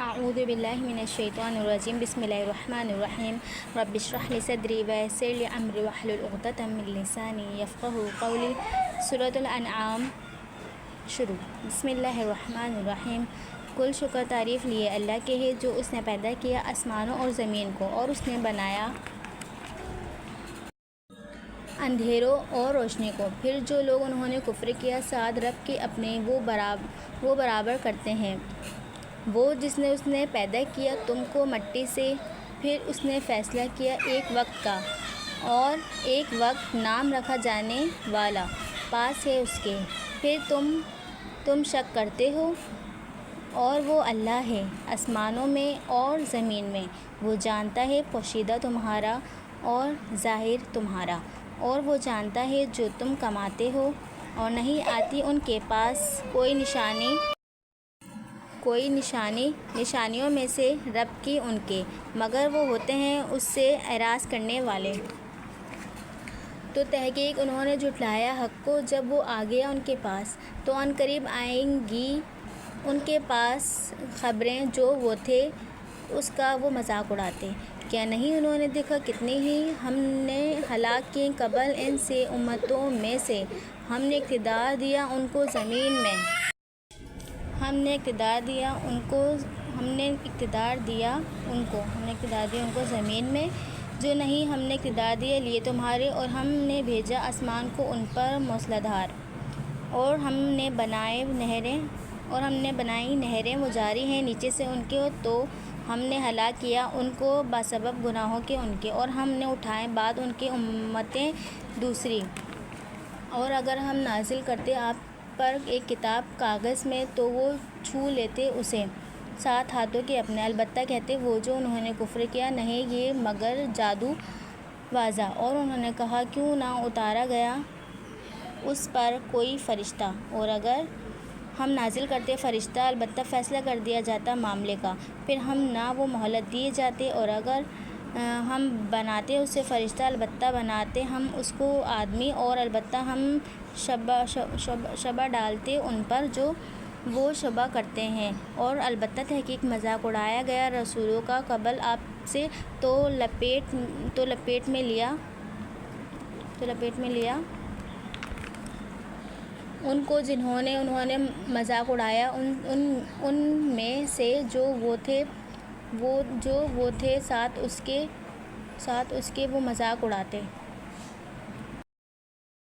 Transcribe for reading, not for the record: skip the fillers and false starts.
اعوذ باللہ من الشیطان الرجیم بسم اللہ الرحمن الرحیم رب اشرح لی صدری ویسر لی امری واحلل عقدۃ من لسانی یفقہوا قولی۔ سورۃ الانعام شروع۔ بسم اللہ الرحمن الرحیم۔ کل شکر تعریف لیے اللہ کے ہے جو اس نے پیدا کیا آسمانوں اور زمین کو، اور اس نے بنایا اندھیروں اور روشنی کو۔ پھر جو لوگ انہوں نے کفر کیا ساتھ رب کے اپنے وہ برابر کرتے ہیں۔ وہ جس نے پیدا کیا تم کو مٹی سے، پھر اس نے فیصلہ کیا ایک وقت کا، اور ایک وقت نام رکھا جانے والا پاس ہے اس کے، پھر تم شک کرتے ہو، اور وہ اللہ ہے آسمانوں میں اور زمین میں، وہ جانتا ہے پوشیدہ تمہارا اور ظاہر تمہارا، اور وہ جانتا ہے جو تم کماتے ہو، اور نہیں آتی ان کے پاس کوئی نشانیوں میں سے رب کی ان کے، مگر وہ ہوتے ہیں اس سے اعراض کرنے والے۔ تو تحقیق انہوں نے جھٹلایا حق کو جب وہ آ گیا ان کے پاس، تو عن قریب آئیں گی ان کے پاس خبریں جو وہ تھے اس کا وہ مذاق اڑاتے۔ کیا نہیں انہوں نے دیکھا کتنی ہی ہم نے ہلاک کی قبل ان سے امتوں میں سے، ہم نے اقتدار دیا ان کو زمین میں، ہم نے اقتدار دیا ان کو زمین میں، جو نہیں ہم نے اقتدار دیا لیے تمہارے، اور ہم نے بھیجا آسمان کو ان پر موسلادھار، اور ہم نے بنائی نہریں وہ جاری ہیں نیچے سے ان کے، تو ہم نے ہلاک کیا ان کو بسبب گناہوں کے ان کے، اور ہم نے اٹھائے بعد ان کے امتیں دوسری۔ اور اگر ہم نازل کرتے آپ پر ایک کتاب کاغذ میں تو وہ چھو لیتے اسے سات ہاتھوں کے اپنے، البتہ کہتے وہ جو انہوں نے کفر کیا نہیں یہ مگر جادو واضح، اور انہوں نے کہا کیوں نہ اتارا گیا اس پر کوئی فرشتہ، اور اگر ہم نازل کرتے فرشتہ البتہ فیصلہ کر دیا جاتا معاملے کا، پھر ہم نہ وہ مہلت دیے جاتے، اور اگر ہم بناتے اسے فرشتہ البتہ بناتے ہم اس کو آدمی، اور البتہ ہم شبہ ڈالتے ان پر جو وہ شبہ کرتے ہیں، اور البتہ تحقیق مذاق اڑایا گیا رسولوں کا قبل آپ سے، تو لپیٹ میں لیا ان کو جنہوں نے مذاق اڑایا ان میں سے جو وہ تھے ساتھ اس کے وہ مذاق اڑاتے۔